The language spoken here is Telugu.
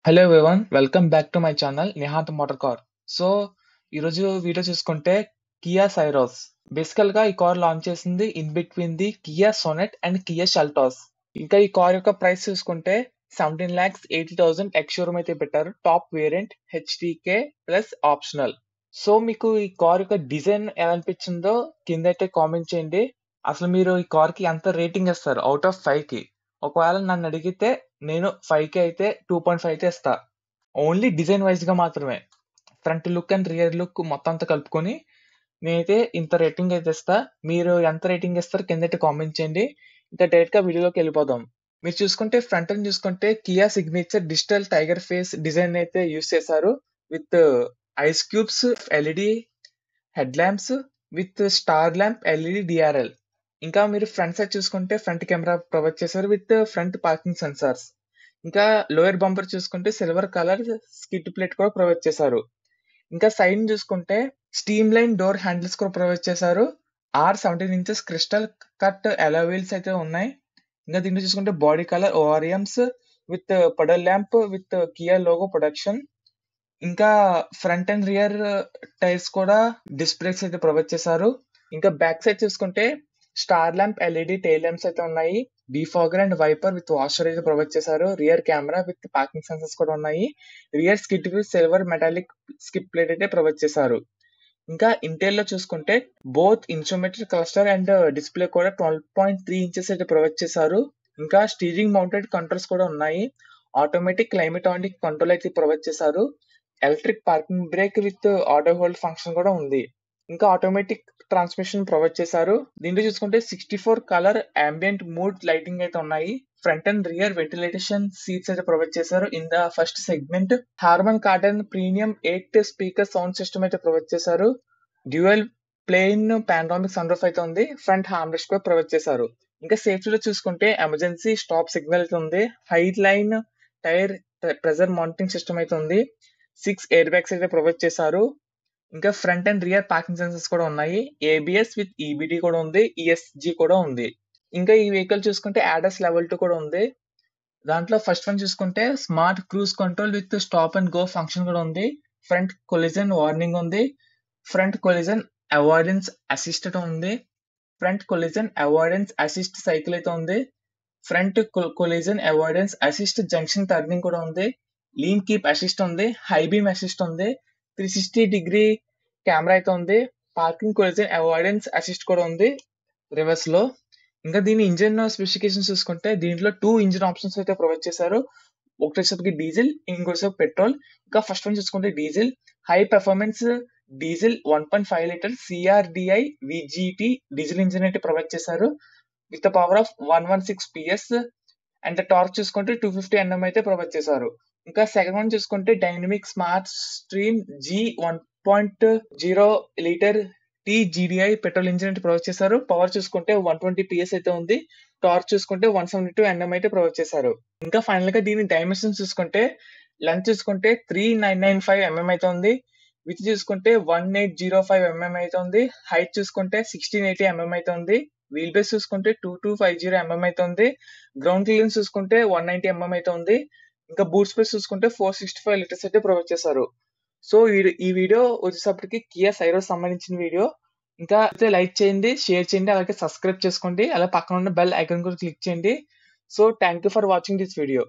Hello everyone, welcome back to my channel Nihanth motor car. So ఈరోజు వీడియో చూసుకుంటే కియా సైరోస్. బేసికల్ గా ఈ కార్ లాంచ్ చేసింది in between the Kia Sonet and Kia Seltos. ఇంకా ఈ కార్ యొక్క ప్రైస్ చూసుకుంటే 17,80,000 ఎక్స్ షోరూమ్ అయితే పెట్టారు. Top variant HTK plus optional. So మీకు ఈ కార్ యొక్క డిజైన్ ఎలా అనిపించిందో కింద అయితే కామెంట్ చేయండి. అసలు మీరు ఈ కార్ కి ఎంత రేటింగ్ ఇస్తారు అవుట్ ఆఫ్ 5 కి? ఒకవేళ నన్ను అడిగితే నేను 5 కి అయితే 2.5 అయితే ఇస్తా. ఓన్లీ డిజైన్ వైజ్ గా మాత్రమే. Front look and rear look మొత్తం అంతా కలుపుకొని నేనైతే ఇంత రేటింగ్ అయితే ఇస్తా. మీరు ఎంత రేటింగ్ ఇస్తారు కింద అయితే కామెంట్ చేయండి. ఇంకా డైరెక్ట్ గా వీడియోలోకి వెళ్ళిపోదాం. మీరు చూసుకుంటే ఫ్రంట్ అని చూసుకుంటే Kia signature digital tiger face design అయితే యూస్ చేశారు with ice cubes, LED head lamps with star lamp, LED DRL. ఇంకా మీరు ఫ్రంట్ సైడ్ చూసుకుంటే ఫ్రంట్ కెమెరా ప్రొవైడ్ చేశారు విత్ ఫ్రంట్ పార్కింగ్ సెన్సార్స్. ఇంకా లోయర్ బంపర్ చూసుకుంటే సిల్వర్ కలర్ స్కిడ్ ప్లేట్ కూడా ప్రొవైడ్ చేశారు. ఇంకా సైడ్ చూసుకుంటే స్టీమ్ లైన్ డోర్ హ్యాండిల్స్ కూడా ప్రొవైడ్ చేశారు. 17 ఇంచెస్ క్రిస్టల్ కట్ అలా వీల్స్ అయితే ఉన్నాయి. ఇంకా దీంట్లో చూసుకుంటే body colour ORVMs with puddle lamp with Kia logo production. ఇంకా ఫ్రంట్ అండ్ రియర్ టైర్స్ కూడా డిస్క్ బ్రేక్స్ అయితే ప్రొవైడ్ చేశారు. ఇంకా బ్యాక్ సైడ్ చూసుకుంటే star lamp, LED tail lamps అయితే ఉన్నాయి. Defogger and wiper with washer అయితే ప్రొవైడ్ చేశారు. Rear camera with parking sensors కూడా ఉన్నాయి. Rear skid with silver metallic skid plate అయితే ప్రొవైడ్ చేశారు. ఇంకా ఇంటెల్ లో చూసుకుంటే both instrumental cluster and display కూడా 12.3 ఇంచెస్ అయితే ప్రొవైడ్ చేశారు. ఇంకా స్టీరింగ్ మౌంటెడ్ కంట్రోల్స్ కూడా ఉన్నాయి. ఆటోమేటిక్ క్లైమేట్ కంట్రోల్ అయితే ప్రొవైడ్ చేశారు. Electric parking break with auto hold function కూడా ఉంది. ఇంకా ఆటోమేటిక్ ట్రాన్స్మిషన్ ప్రొవైడ్ చేశారు. దీంట్లో చూసుకుంటే 64 కలర్ అంబియంట్ మూడ్ లైటింగ్ అయితే ఉన్నాయి. Front and rear ventilation seats అయితే ప్రొవైడ్ చేశారు. In the first segment Harman Kardon premium 8 speaker sound system అయితే ప్రొవైడ్ చేశారు. Dual pane panoramic sunroof అయితే ఉంది. ఫ్రంట్ హార్మ్ రెస్ట్ కూడా ప్రొవైడ్ చేశారు. ఇంకా సేఫ్టీలో చూసుకుంటే ఎమర్జెన్సీ స్టాప్ సిగ్నల్ అయితే ఉంది. Height line tyre pressure monitoring system అయితే ఉంది. 6 ఎయిర్ బ్యాగ్స్ అయితే ప్రొవైడ్ చేశారు. ఇంకా front and rear parking sensors కూడా ఉన్నాయి. ఏబిఎస్ విత్ ఈబిడి కూడా ఉంది. ఈఎస్జి కూడా ఉంది. ఇంకా ఈ వెహికల్ చూసుకుంటే ADAS లెవెల్ 2 కూడా ఉంది. దాంట్లో ఫస్ట్ వన్ చూసుకుంటే smart cruise control with stop and go function కూడా ఉంది. ఫ్రంట్ కొలిజన్ వార్నింగ్ ఉంది. ఫ్రంట్ కొలిజన్ అవాయిడెన్స్ అసిస్టెడ్ ఉంది. Front collision avoidance assist cycle అయితే ఉంది. Front collision avoidance assist junction turning కూడా ఉంది. లీన్ కీప్ అసిస్ట్ ఉంది. హై బీమ్ అసిస్ట్ ఉంది. 360 డిగ్రీ కెమెరా అయితే ఉంది. పార్కింగ్ కొలిజన్ అవాయిడెన్స్ అసిస్ట్ కూడా ఉంది రివర్స్ లో. ఇంకా దీని ఇంజిన్ స్పెసిఫికేషన్స్ చూసుకుంటే దీంట్లో 2 ఇంజిన్ ఆప్షన్స్ అయితే ప్రొవైడ్ చేశారు. ఒకటి వచ్చేసరికి డీజిల్, ఇంకోటి పెట్రోల్. ఇంకా ఫస్ట్ వన్ చూసుకుంటే diesel high performance diesel 1.5 litre CRDi VGT diesel engine అయితే ప్రొవైడ్ చేశారు with power of 116 PS and torque చూసుకుంటే 250 Nm అయితే ప్రొవైడ్ చేశారు. ఇంకా సెకండ్ వన్ చూసుకుంటే dynamic smart stream G 1.0 litre TGDi petrol engine అయితే ప్రొవైడ్ చేశారు. పవర్ చూసుకుంటే 120 PS అయితే ఉంది. టార్క్ చూసుకుంటే 172 Nm అయితే ప్రొవైడ్ చేశారు. ఇంకా ఫైనల్ గా దీని డైమెన్షన్స్ చూసుకుంటే లెంత్ చూసుకుంటే 3995 mm అయితే ఉంది. విత్ చూసుకుంటే 1805 mm అయితే ఉంది. హైట్ చూసుకుంటే 1680 mm అయితే ఉంది. వీల్ బేస్ చూసుకుంటే 2250 mm అయితే ఉంది. గ్రౌండ్ క్లియరెన్స్ చూసుకుంటే 190 mm అయితే ఉంది. ఇంకా బూట్ స్పేస్ చూసుకుంటే 465 లీటర్స్ అయితే ప్రొవైడ్ చేశారు. సో ఈ వీడియో వచ్చేసప్పటికి కియా సైరోస్ సంబంధించిన వీడియో. ఇంకా అయితే లైక్ చేయండి, షేర్ చేయండి, అలాగే సబ్స్క్రైబ్ చేసుకోండి. అలా పక్కన ఉన్న బెల్ ఐకాన్ కూడా క్లిక్ చేయండి. So thank you for watching this video.